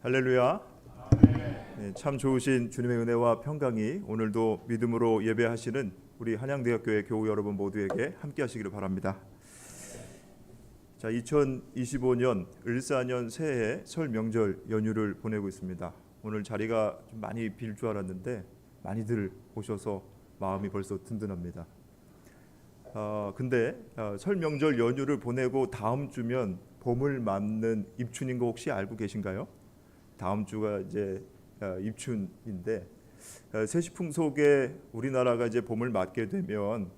할렐루야. 네, 참 좋으신 주님의 은혜와 평강이 오늘도 믿음으로 예배하시는 우리 한양대학교의 교우 여러분 모두에게 함께 하시기를 바랍니다. 자, 2025년 을사년 새해 설 명절 연휴를 보내고 있습니다. 오늘 자리가 좀 많이 빌 줄 알았는데 많이들 오셔서 마음이 벌써 든든합니다. 근데 설 명절 연휴를 보내고 다음 주면 봄을 맞는 입춘인 거 혹시 알고 계신가요? 다음 주가 이제 입춘인데 세시풍속에 우리나라가 이제 봄을 맞게 되면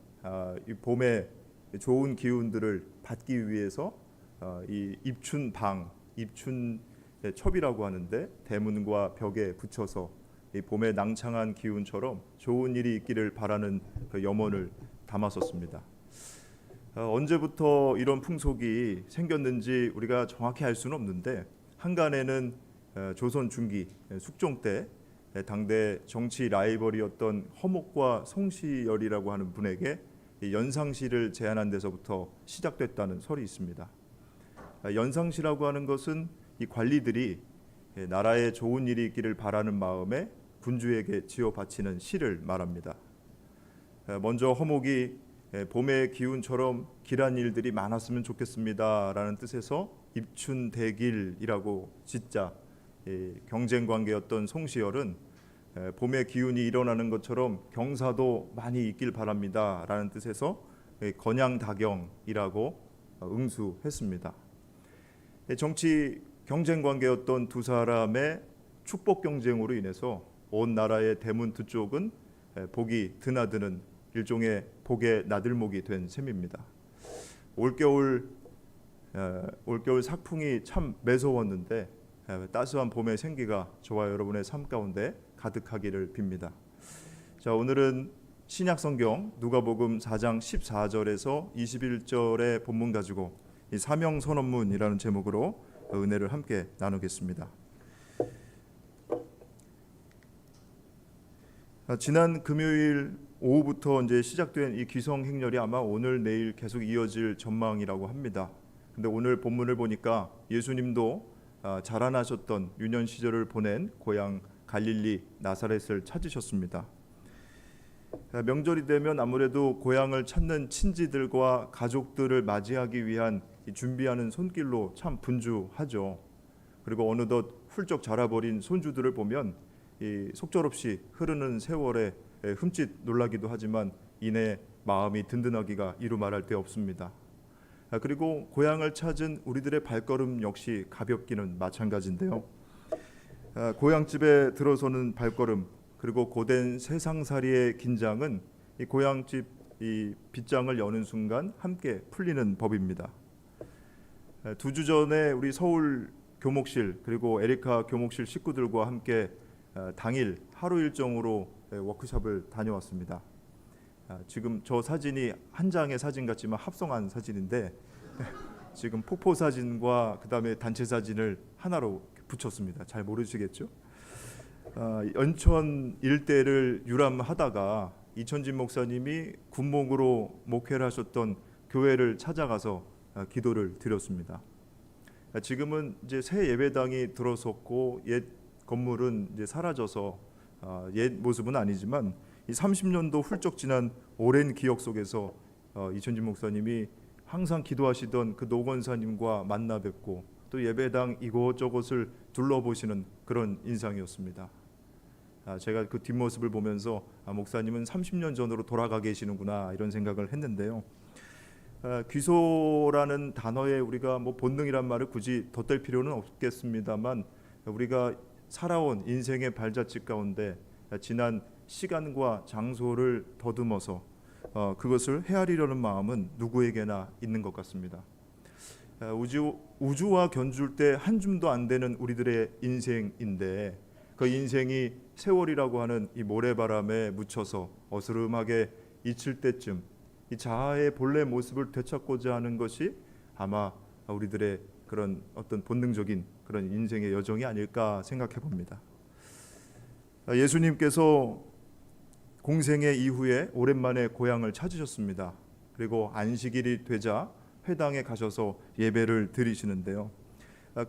이 봄의 좋은 기운들을 받기 위해서 이 입춘방, 입춘첩이라고 하는데 대문과 벽에 붙여서 이 봄의 낭창한 기운처럼 좋은 일이 있기를 바라는 그 염원을 담았었습니다. 언제부터 이런 풍속이 생겼는지 우리가 정확히 알 수는 없는데 한간에는 조선 중기 숙종 때 당대 정치 라이벌이었던 허목과 송시열이라고 하는 분에게 연상시를 제안한 데서부터 시작됐다는 설이 있습니다. 연상시라고 하는 것은 이 관리들이 나라에 좋은 일이 있기를 바라는 마음에 군주에게 지어 바치는 시를 말합니다. 먼저 허목이 봄의 기운처럼 길한 일들이 많았으면 좋겠습니다라는 뜻에서 입춘대길이라고 짓자 경쟁 관계였던 송시열은 봄의 기운이 일어나는 것처럼 경사도 많이 있길 바랍니다라는 뜻에서 건양다경이라고 응수했습니다. 정치 경쟁 관계였던 두 사람의 축복 경쟁으로 인해서 온 나라의 대문 두 쪽은 복이 드나드는 일종의 복의 나들목이 된 셈입니다. 올겨울 삭풍이 참 매서웠는데 따스한 봄의 생기가 저와 여러분의 삶 가운데 가득하기를 빕니다. 자, 오늘은 신약성경 누가복음 4장 14절에서 21절의 본문 가지고 이 사명선언문이라는 제목으로 은혜를 함께 나누겠습니다. 지난 금요일 오후부터 이제 시작된 이 귀성 행렬이 아마 오늘 내일 계속 이어질 전망이라고 합니다. 근데 오늘 본문을 보니까 예수님도 자라나셨던 유년 시절을 보낸 고향 갈릴리 나사렛을 찾으셨습니다. 명절이 되면 아무래도 고향을 찾는 친지들과 가족들을 맞이하기 위한 준비하는 손길로 참 분주하죠. 그리고 어느덧 훌쩍 자라버린 손주들을 보면 이 속절없이 흐르는 세월에 흠칫 놀라기도 하지만 이내 마음이 든든하기가 이루 말할 데 없습니다. 그리고 고향을 찾은 우리들의 발걸음 역시 가볍기는 마찬가지인데요. 고향집에 들어서는 발걸음 그리고 고된 세상살이의 긴장은 이 고향집 이 빗장을 여는 순간 함께 풀리는 법입니다. 2주 전에 우리 서울 교목실 그리고 에리카 교목실 식구들과 함께 당일 하루 일정으로 워크숍을 다녀왔습니다. 지금 저 사진이 한 장의 사진 같지만 합성한 사진인데 지금 폭포 사진과 그다음에 단체 사진을 하나로 붙였습니다. 잘 모르시겠죠? 연천 일대를 유람하다가 이천진 목사님이 군목으로 목회를 하셨던 교회를 찾아가서 기도를 드렸습니다. 지금은 이제 새 예배당이 들어섰고 옛 건물은 이제 사라져서 옛 모습은 아니지만 이 30년도 훌쩍 지난 오랜 기억 속에서 이천진 목사님이 항상 기도하시던 그 노건사님과 만나 뵙고 또 예배당 이곳저곳을 둘러보시는 그런 인상이었습니다. 제가 그 뒷모습을 보면서 목사님은 30년 전으로 돌아가 계시는구나 이런 생각을 했는데요. 귀소라는 단어에 우리가 뭐 본능이란 말을 굳이 덧댈 필요는 없겠습니다만 우리가 살아온 인생의 발자취 가운데 지난 시간과 장소를 더듬어서 그것을 헤아리려는 마음은 누구에게나 있는 것 같습니다. 우주와 견줄 때 한 줌도 안 되는 우리들의 인생인데 그 인생이 세월이라고 하는 이 모래바람에 묻혀서 어스름하게 잊힐 때쯤 이 자아의 본래 모습을 되찾고자 하는 것이 아마 우리들의 그런 어떤 본능적인 그런 인생의 여정이 아닐까 생각해 봅니다. 예수님께서 공생애 이후에 오랜만에 고향을 찾으셨습니다. 그리고 안식일이 되자 회당에 가셔서 예배를 드리시는데요.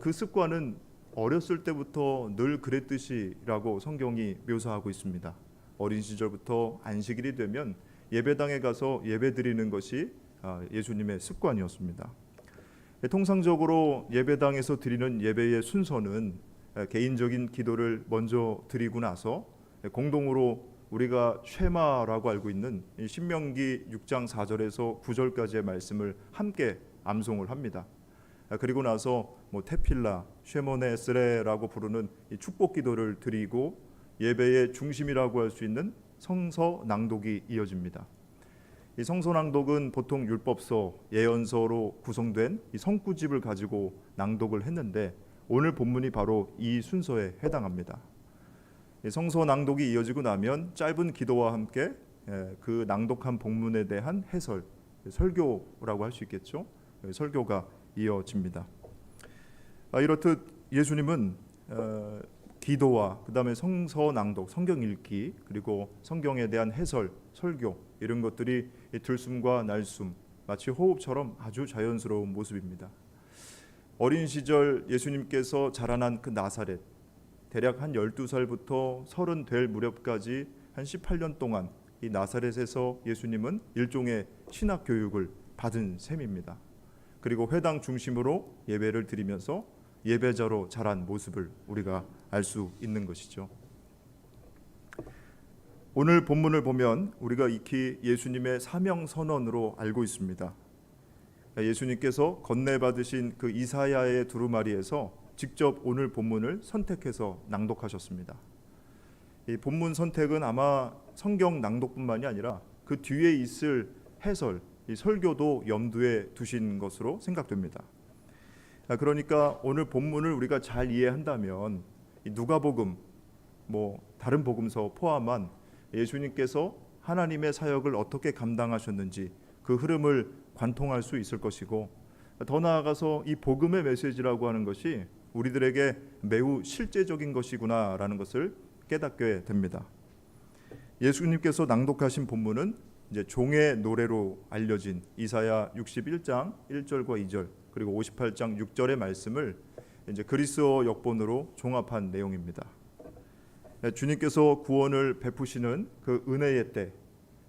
그 습관은 어렸을 때부터 늘 그랬듯이라고 성경이 묘사하고 있습니다. 어린 시절부터 안식일이 되면 예배당에 가서 예배드리는 것이 예수님의 습관이었습니다. 통상적으로 예배당에서 드리는 예배의 순서는 개인적인 기도를 먼저 드리고 나서 공동으로 우리가 쉐마라고 알고 있는 신명기 6장 4절에서 9절까지의 말씀을 함께 암송을 합니다. 그리고 나서 테필라, 쉐모네 에스레라고 부르는 이 축복 기도를 드리고 예배의 중심이라고 할 수 있는 성서 낭독이 이어집니다. 이 성서 낭독은 보통 율법서, 예언서로 구성된 이 성구집을 가지고 낭독을 했는데 오늘 본문이 바로 이 순서에 해당합니다. 이 성서 낭독이 이어지고 나면 짧은 기도와 함께 그 낭독한 본문에 대한 해설, 설교라고 할 수 있겠죠. 설교가 이어집니다. 이렇듯 예수님은 기도와 그다음에 성서 낭독, 성경 읽기, 그리고 성경에 대한 해설, 설교 이런 것들이 들숨과 날숨, 마치 호흡처럼 아주 자연스러운 모습입니다. 어린 시절 예수님께서 자라난 그 나사렛, 대략 한 12살부터 30 될 무렵까지 한 18년 동안 이 나사렛에서 예수님은 일종의 신학 교육을 받은 셈입니다. 그리고 회당 중심으로 예배를 드리면서 예배자로 자란 모습을 우리가 알 수 있는 것이죠. 오늘 본문을 보면 우리가 익히 예수님의 사명 선언으로 알고 있습니다. 예수님께서 건네받으신 그 이사야의 두루마리에서 직접 오늘 본문을 선택해서 낭독하셨습니다. 이 본문 선택은 아마 성경 낭독뿐만이 아니라 그 뒤에 있을 해설, 이 설교도 염두에 두신 것으로 생각됩니다. 그러니까 오늘 본문을 우리가 잘 이해한다면 이 누가복음, 다른 복음서 포함한 예수님께서 하나님의 사역을 어떻게 감당하셨는지 그 흐름을 관통할 수 있을 것이고, 더 나아가서 이 복음의 메시지라고 하는 것이 우리들에게 매우 실제적인 것이구나라는 것을 깨닫게 됩니다. 예수님께서 낭독하신 본문은 이제 종의 노래로 알려진 이사야 61장 1절과 2절 그리고 58장 6절의 말씀을 이제 그리스어 역본으로 종합한 내용입니다. 주님께서 구원을 베푸시는 그 은혜의 때,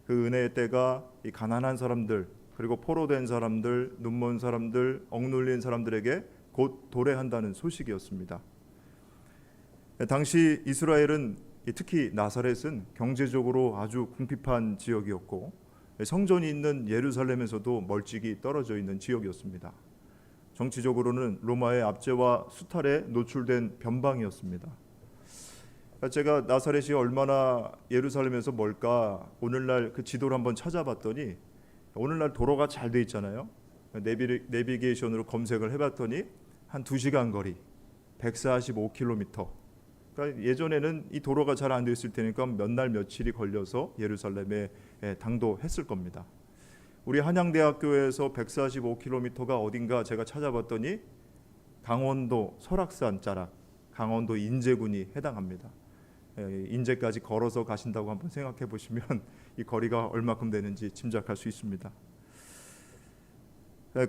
그 은혜의 때가 이 가난한 사람들, 그리고 포로된 사람들, 눈먼 사람들, 억눌린 사람들에게 곧 도래한다는 소식이었습니다. 당시 이스라엘은 특히 나사렛은 경제적으로 아주 궁핍한 지역이었고 성전이 있는 예루살렘에서도 멀찍이 떨어져 있는 지역이었습니다. 정치적으로는 로마의 압제와 수탈에 노출된 변방이었습니다. 제가 나사렛이 얼마나 예루살렘에서 멀까 오늘날 그 지도를 한번 찾아봤더니 오늘날 도로가 잘 돼 있잖아요. 내비게이션으로 검색을 해봤더니 한 2시간 거리, 145km. 그러니까 예전에는 이 도로가 잘 안 돼 있을 테니까 몇 날 며칠이 걸려서 예루살렘에 당도했을 겁니다. 우리 한양대학교에서 145km가 어딘가 제가 찾아봤더니 강원도 설악산 자락, 강원도 인제군이 해당합니다. 인제까지 걸어서 가신다고 한번 생각해 보시면 이 거리가 얼마큼 되는지 짐작할 수 있습니다.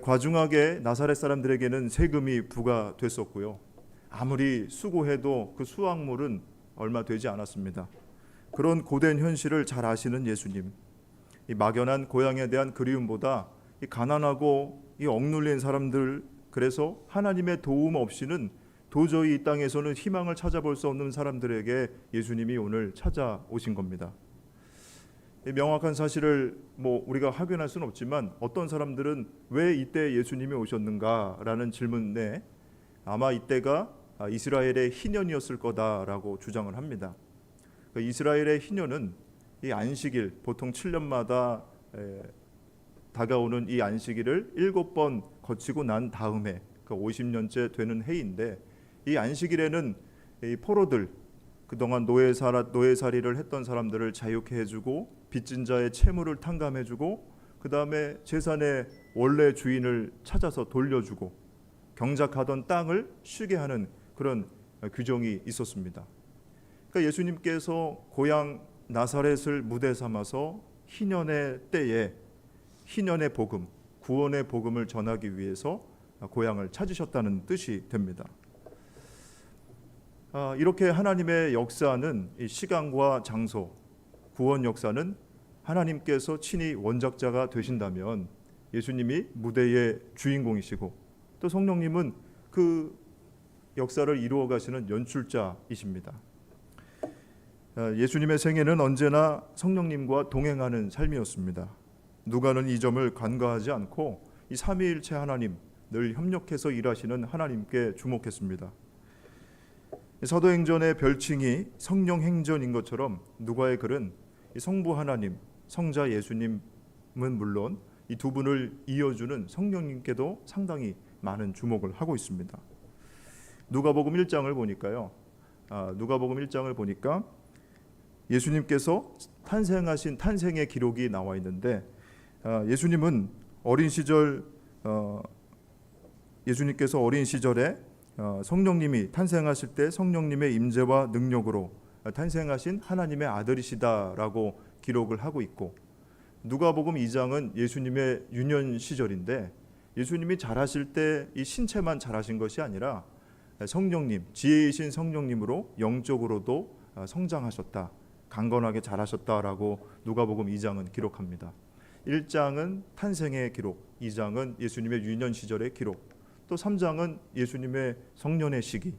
과중하게 나사렛 사람들에게는 세금이 부과됐었고요. 아무리 수고해도 그 수확물은 얼마 되지 않았습니다. 그런 고된 현실을 잘 아시는 예수님, 이 막연한 고향에 대한 그리움보다 이 가난하고 이 억눌린 사람들, 그래서 하나님의 도움 없이는 도저히 이 땅에서는 희망을 찾아볼 수 없는 사람들에게 예수님이 오늘 찾아오신 겁니다. 이 명확한 사실을 우리가 확인할 수는 없지만 어떤 사람들은 왜 이때 예수님이 오셨는가라는 질문에 아마 이때가 이스라엘의 희년이었을 거다라고 주장을 합니다. 이스라엘의 희년은 이 안식일, 보통 7년마다 다가오는 이 안식일을 7번 거치고 난 다음에 50년째 되는 해인데, 이 안식일에는 이 포로들, 그동안 노예살이를 했던 사람들을 자유케 해주고 빚진 자의 채무를 탕감해주고 그 다음에 재산의 원래 주인을 찾아서 돌려주고 경작하던 땅을 쉬게 하는 그런 규정이 있었습니다. 그러니까 예수님께서 고향 나사렛을 무대 삼아서 희년의 때에 희년의 복음, 구원의 복음을 전하기 위해서 고향을 찾으셨다는 뜻이 됩니다. 이렇게 하나님의 역사는 이 시간과 장소, 구원 역사는 하나님께서 친히 원작자가 되신다면 예수님이 무대의 주인공이시고 또 성령님은 그 역사를 이루어 가시는 연출자이십니다. 예수님의 생애는 언제나 성령님과 동행하는 삶이었습니다. 누가는 이 점을 간과하지 않고 이 삼위일체 하나님, 늘 협력해서 일하시는 하나님께 주목했습니다. 사도행전의 별칭이 성령행전인 것처럼 누가의 글은 이 성부 하나님, 성자 예수님은 물론 이 두 분을 이어주는 성령님께도 상당히 많은 주목을 하고 있습니다. 누가복음 1장을 보니까요. 누가복음 1장을 보니까 예수님께서 탄생하신 탄생의 기록이 나와 있는데 예수님은 예수님께서 어린 시절에 성령님이 탄생하실 때 성령님의 임재와 능력으로 탄생하신 하나님의 아들이시다라고 기록을 하고 있고, 누가복음 2장은 예수님의 유년 시절인데 예수님이 자라실 때 이 신체만 자라신 것이 아니라 성령님, 지혜이신 성령님으로 영적으로도 성장하셨다, 강건하게 자라셨다라고 누가복음 2장은 기록합니다. 1장은 탄생의 기록, 2장은 예수님의 유년 시절의 기록, 또 3장은 예수님의 성년의 시기,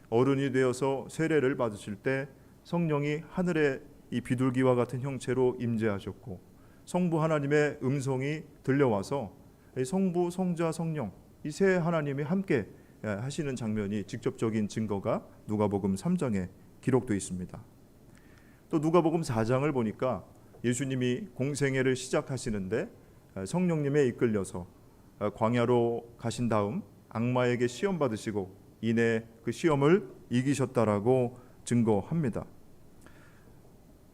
어른이 되어서 세례를 받으실 때 성령이 하늘의 이 비둘기와 같은 형체로 임재하셨고, 성부 하나님의 음성이 들려와서 성부, 성자, 성령 이 세 하나님이 함께 하시는 장면이 직접적인 증거가 누가복음 3장에 기록되어 있습니다. 또 누가복음 4장을 보니까 예수님이 공생애를 시작하시는데 성령님에 이끌려서 광야로 가신 다음 악마에게 시험 받으시고 이내 그 시험을 이기셨다라고 증거합니다.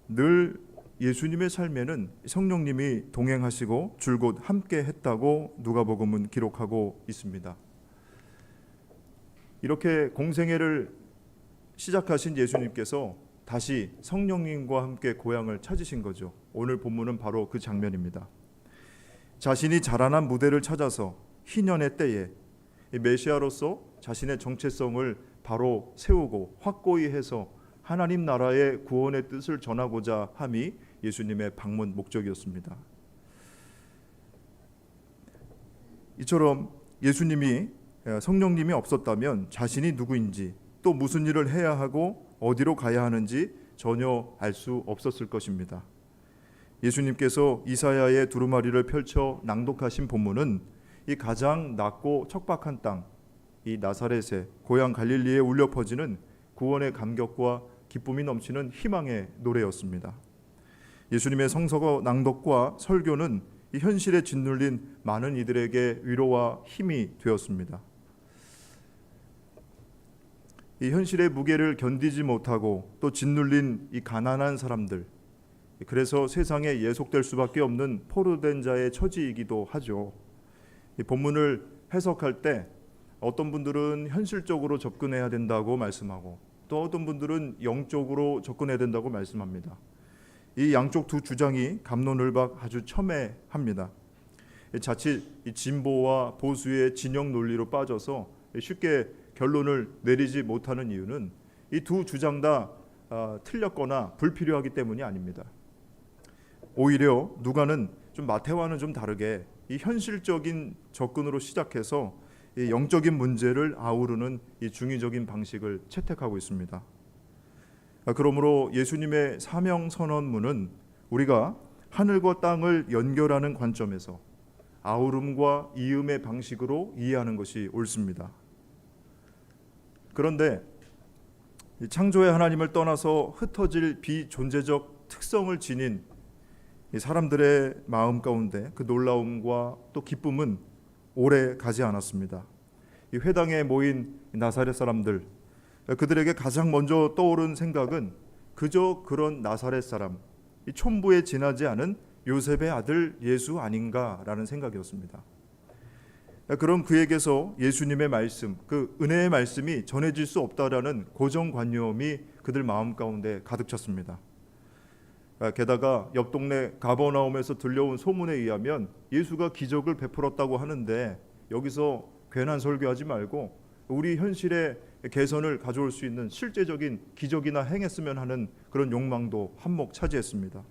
늘 예수님의 삶에는 성령님이 동행하시고 줄곧 함께 했다고 누가복음은 기록하고 있습니다. 이렇게 공생애를 시작하신 예수님께서 다시 성령님과 함께 고향을 찾으신 거죠. 오늘 본문은 바로 그 장면입니다. 자신이 자라난 무대를 찾아서 희년의 때에 메시아로서 자신의 정체성을 바로 세우고 확고히 해서 하나님 나라의 구원의 뜻을 전하고자 함이 예수님의 방문 목적이었습니다. 이처럼 예수님이 성령님이 없었다면 자신이 누구인지 또 무슨 일을 해야 하고 어디로 가야 하는지 전혀 알 수 없었을 것입니다. 예수님께서 이사야의 두루마리를 펼쳐 낭독하신 본문은 이 가장 낮고 척박한 땅, 이 나사렛의 고향 갈릴리에 울려 퍼지는 구원의 감격과 기쁨이 넘치는 희망의 노래였습니다. 예수님의 성서 낭독과 설교는 이 현실에 짓눌린 많은 이들에게 위로와 힘이 되었습니다. 이 현실의 무게를 견디지 못하고 또 짓눌린 이 가난한 사람들, 그래서 세상에 예속될 수밖에 없는 포로된 자의 처지이기도 하죠. 이 본문을 해석할 때 어떤 분들은 현실적으로 접근해야 된다고 말씀하고 또 어떤 분들은 영적으로 접근해야 된다고 말씀합니다. 이 양쪽 두 주장이 갑론을박 아주 첨예합니다. 자칫 이 진보와 보수의 진영 논리로 빠져서 쉽게 결론을 내리지 못하는 이유는 이 두 주장 다 틀렸거나 불필요하기 때문이 아닙니다. 오히려 누가는 좀 마태와는 좀 다르게 이 현실적인 접근으로 시작해서 이 영적인 문제를 아우르는 이 중의적인 방식을 채택하고 있습니다. 그러므로 예수님의 사명 선언문은 우리가 하늘과 땅을 연결하는 관점에서 아우름과 이음의 방식으로 이해하는 것이 옳습니다. 그런데 창조의 하나님을 떠나서 흩어질 비존재적 특성을 지닌 사람들의 마음 가운데 그 놀라움과 또 기쁨은 오래 가지 않았습니다. 이 회당에 모인 나사렛 사람들, 그들에게 가장 먼저 떠오른 생각은 그저 그런 나사렛 사람, 이 촌부에 지나지 않은 요셉의 아들 예수 아닌가라는 생각이었습니다. 그럼 그에게서 예수님의 말씀, 그 은혜의 말씀이 전해질 수 없다라는 고정관념이 그들 마음 가운데 가득 찼습니다. 게다가 옆 동네 가버나움에서 들려온 소문에 의하면 예수가 기적을 베풀었다고 하는데 여기서 괜한 설교하지 말고 우리 현실의 개선을 가져올 수 있는 실제적인 기적이나 행했으면 하는 그런 욕망도 한몫 차지했습니다.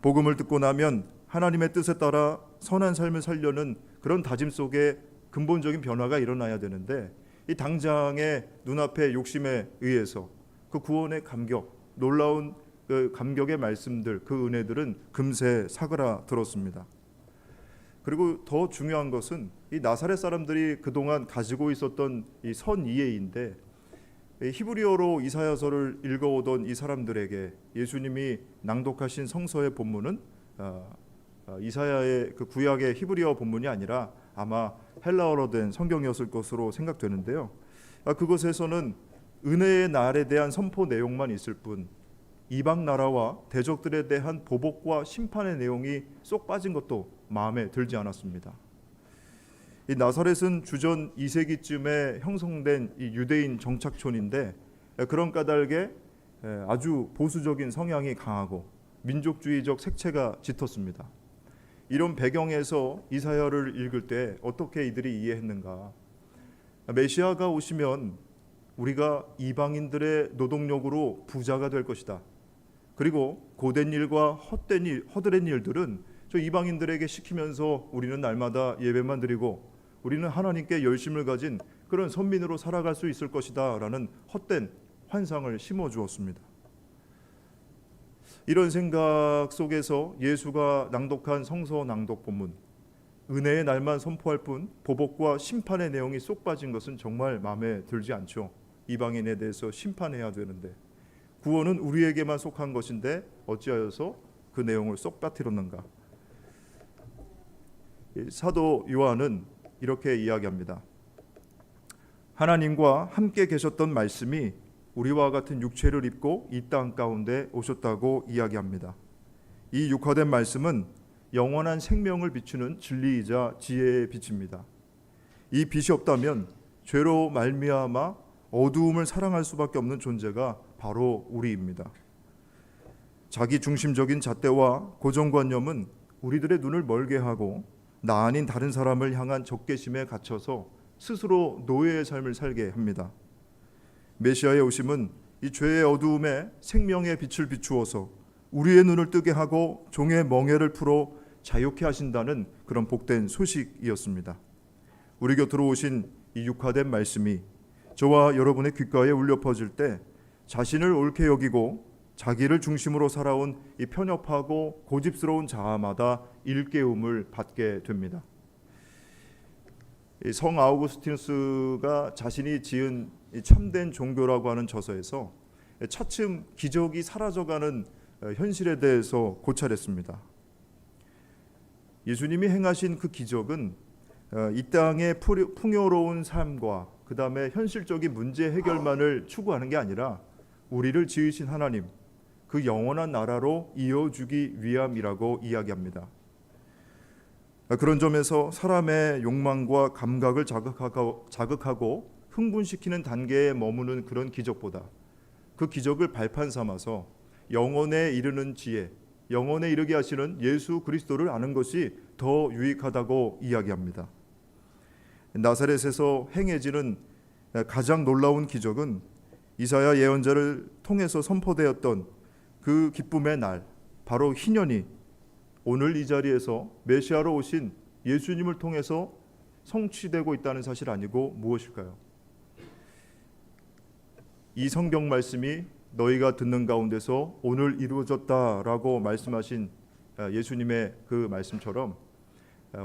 복음을 듣고 나면 하나님의 뜻에 따라 선한 삶을 살려는 그런 다짐 속에 근본적인 변화가 일어나야 되는데, 이 당장의 눈앞의 욕심에 의해서 그 구원의 감격, 놀라운 그 감격의 말씀들, 그 은혜들은 금세 사그라들었습니다. 그리고 더 중요한 것은 이 나사렛 사람들이 그동안 가지고 있었던 이 선이해인데, 히브리어로 이사야서를 읽어오던 이 사람들에게 예수님이 낭독하신 성서의 본문은 이사야의 그 구약의 히브리어 본문이 아니라 아마 헬라어로 된 성경이었을 것으로 생각되는데요. 그것에서는 은혜의 날에 대한 선포 내용만 있을 뿐 이방 나라와 대적들에 대한 보복과 심판의 내용이 쏙 빠진 것도 마음에 들지 않았습니다. 이 나사렛은 주전 2세기쯤에 형성된 이 유대인 정착촌인데, 그런 까닭에 아주 보수적인 성향이 강하고 민족주의적 색채가 짙었습니다. 이런 배경에서 이사야를 읽을 때 어떻게 이들이 이해했는가? 메시아가 오시면 우리가 이방인들의 노동력으로 부자가 될 것이다. 그리고 고된 일과 허드렛 일들은 저 이방인들에게 시키면서 우리는 날마다 예배만 드리고 우리는 하나님께 열심을 가진 그런 선민으로 살아갈 수 있을 것이다 라는 헛된 환상을 심어주었습니다. 이런 생각 속에서 예수가 낭독한 성서 낭독 본문, 은혜의 날만 선포할 뿐 보복과 심판의 내용이 쏙 빠진 것은 정말 마음에 들지 않죠. 이방인에 대해서 심판해야 되는데, 구원은 우리에게만 속한 것인데 어찌하여서 그 내용을 쏙 빠뜨렸는가? 사도 요한은 이렇게 이야기합니다. 하나님과 함께 계셨던 말씀이 우리와 같은 육체를 입고 이 땅 가운데 오셨다고 이야기합니다. 이 육화된 말씀은 영원한 생명을 비추는 진리이자 지혜의 빛입니다. 이 빛이 없다면 죄로 말미암아 어두움을 사랑할 수밖에 없는 존재가 바로 우리입니다. 자기 중심적인 잣대와 고정관념은 우리들의 눈을 멀게 하고 나 아닌 다른 사람을 향한 적개심에 갇혀서 스스로 노예의 삶을 살게 합니다. 메시아의 오심은 이 죄의 어두움에 생명의 빛을 비추어서 우리의 눈을 뜨게 하고 종의 멍에를 풀어 자유케 하신다는 그런 복된 소식이었습니다. 우리 곁으로 오신 이 육화된 말씀이 저와 여러분의 귓가에 울려 퍼질 때 자신을 옳게 여기고 자기를 중심으로 살아온 이 편협하고 고집스러운 자아마다 일깨움을 받게 됩니다. 성 아우구스티누스가 자신이 지은 참된 종교라고 하는 저서에서 차츰 기적이 사라져가는 현실에 대해서 고찰했습니다. 예수님이 행하신 그 기적은 이 땅의 풍요로운 삶과 그 다음에 현실적인 문제 해결만을 추구하는 게 아니라 우리를 지으신 하나님, 그 영원한 나라로 이어주기 위함이라고 이야기합니다. 그런 점에서 사람의 욕망과 감각을 자극하고 흥분시키는 단계에 머무는 그런 기적보다 그 기적을 발판 삼아서 영원에 이르는 지혜, 영원에 이르게 하시는 예수 그리스도를 아는 것이 더 유익하다고 이야기합니다. 나사렛에서 행해지는 가장 놀라운 기적은 이사야 예언자를 통해서 선포되었던 그 기쁨의 날, 바로 희년이 오늘 이 자리에서 메시아로 오신 예수님을 통해서 성취되고 있다는 사실 아니고 무엇일까요? 이 성경 말씀이 너희가 듣는 가운데서 오늘 이루어졌다라고 말씀하신 예수님의 그 말씀처럼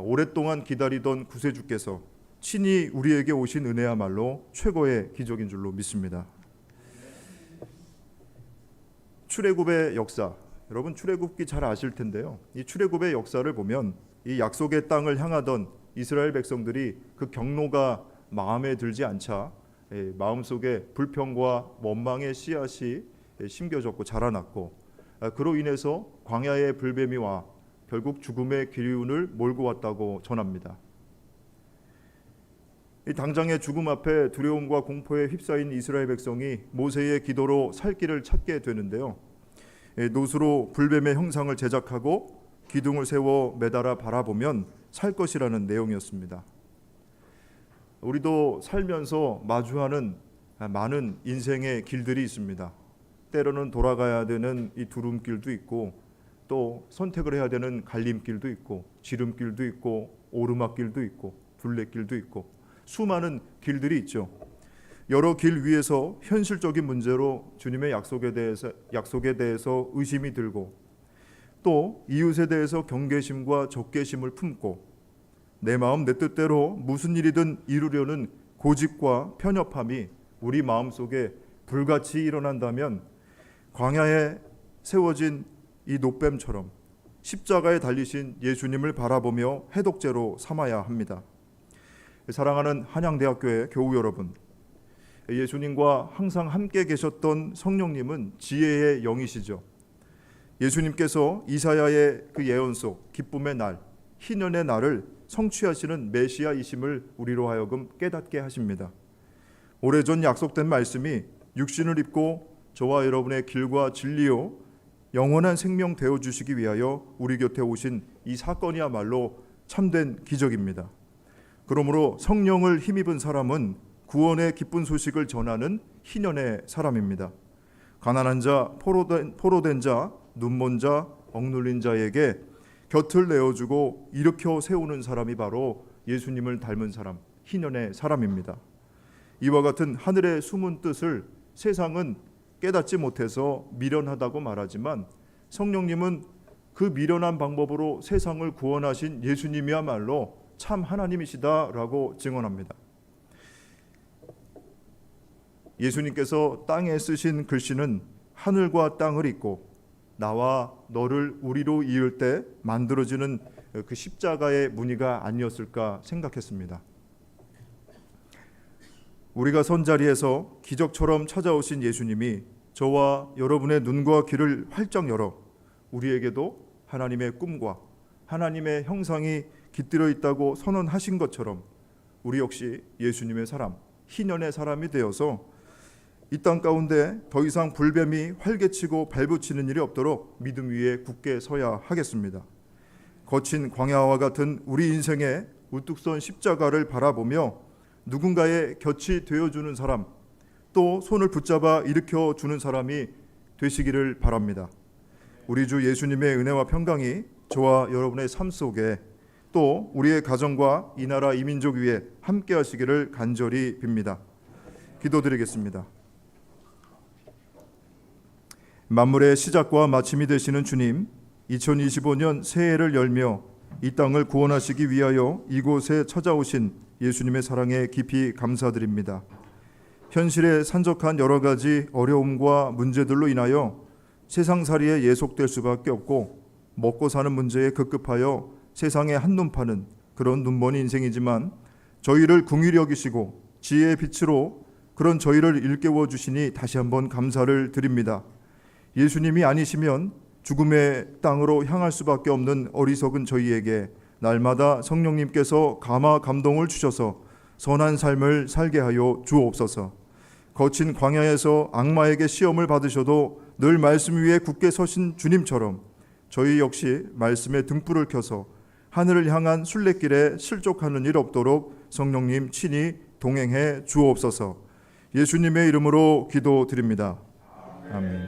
오랫동안 기다리던 구세주께서 친히 우리에게 오신 은혜야말로 최고의 기적인 줄로 믿습니다. 출애굽의 역사, 여러분 출애굽기 잘 아실 텐데요. 이 출애굽의 역사를 보면 이 약속의 땅을 향하던 이스라엘 백성들이 그 경로가 마음에 들지 않자 마음속에 불평과 원망의 씨앗이 심겨졌고 자라났고, 그로 인해서 광야의 불뱀이 와 결국 죽음의 기운을 몰고 왔다고 전합니다. 이 당장의 죽음 앞에 두려움과 공포에 휩싸인 이스라엘 백성이 모세의 기도로 살 길을 찾게 되는데요. 노수로 불뱀의 형상을 제작하고 기둥을 세워 매달아 바라보면 살 것이라는 내용이었습니다. 우리도 살면서 마주하는 많은 인생의 길들이 있습니다. 때로는 돌아가야 되는 이 두름길도 있고, 또 선택을 해야 되는 갈림길도 있고, 지름길도 있고, 오르막길도 있고, 둘레길도 있고, 수많은 길들이 있죠. 여러 길 위에서 현실적인 문제로 주님의 약속에 대해서 의심이 들고, 또 이웃에 대해서 경계심과 적개심을 품고, 내 마음 내 뜻대로 무슨 일이든 이루려는 고집과 편협함이 우리 마음속에 불같이 일어난다면 광야에 세워진 이 놋뱀처럼 십자가에 달리신 예수님을 바라보며 해독제로 삼아야 합니다. 사랑하는 한양대학교의 교우 여러분, 예수님과 항상 함께 계셨던 성령님은 지혜의 영이시죠. 예수님께서 이사야의 그 예언 속 기쁨의 날, 희년의 날을 성취하시는 메시아이심을 우리로 하여금 깨닫게 하십니다. 오래전 약속된 말씀이 육신을 입고 저와 여러분의 길과 진리요 영원한 생명 되어주시기 위하여 우리 곁에 오신 이 사건이야말로 참된 기적입니다. 그러므로 성령을 힘입은 사람은 구원의 기쁜 소식을 전하는 희년의 사람입니다. 가난한 자, 포로된 자, 눈먼 자, 억눌린 자에게 곁을 내어주고 일으켜 세우는 사람이 바로 예수님을 닮은 사람, 희년의 사람입니다. 이와 같은 하늘의 숨은 뜻을 세상은 깨닫지 못해서 미련하다고 말하지만, 성령님은 그 미련한 방법으로 세상을 구원하신 예수님이야말로 참 하나님이시다라고 증언합니다. 예수님께서 땅에 쓰신 글씨는 하늘과 땅을 잇고 나와 너를 우리로 이을 때 만들어지는 그 십자가의 무늬가 아니었을까 생각했습니다. 우리가 선 자리에서 기적처럼 찾아오신 예수님이 저와 여러분의 눈과 귀를 활짝 열어 우리에게도 하나님의 꿈과 하나님의 형상이 깃들어 있다고 선언하신 것처럼 우리 역시 예수님의 사람, 희년의 사람이 되어서 이 땅 가운데 더 이상 불뱀이 활개치고 발붙이는 일이 없도록 믿음 위에 굳게 서야 하겠습니다. 거친 광야와 같은 우리 인생의 우뚝 선 십자가를 바라보며 누군가의 곁이 되어주는 사람, 또 손을 붙잡아 일으켜주는 사람이 되시기를 바랍니다. 우리 주 예수님의 은혜와 평강이 저와 여러분의 삶 속에, 또 우리의 가정과 이 나라 이 민족 위에 함께 하시기를 간절히 빕니다. 기도드리겠습니다. 만물의 시작과 마침이 되시는 주님, 2025년 새해를 열며 이 땅을 구원하시기 위하여 이곳에 찾아오신 예수님의 사랑에 깊이 감사드립니다. 현실에 산적한 여러 가지 어려움과 문제들로 인하여 세상살이에 예속될 수밖에 없고 먹고 사는 문제에 급급하여 세상에 한눈 파는 그런 눈먼 인생이지만, 저희를 긍휼히 여기시고 지혜의 빛으로 그런 저희를 일깨워 주시니 다시 한번 감사를 드립니다. 예수님이 아니시면 죽음의 땅으로 향할 수밖에 없는 어리석은 저희에게 날마다 성령님께서 감화 감동을 주셔서 선한 삶을 살게 하여 주옵소서. 거친 광야에서 악마에게 시험을 받으셔도 늘 말씀 위에 굳게 서신 주님처럼 저희 역시 말씀에 등불을 켜서 하늘을 향한 순례길에 실족하는 일 없도록 성령님 친히 동행해 주옵소서. 예수님의 이름으로 기도드립니다. 아멘.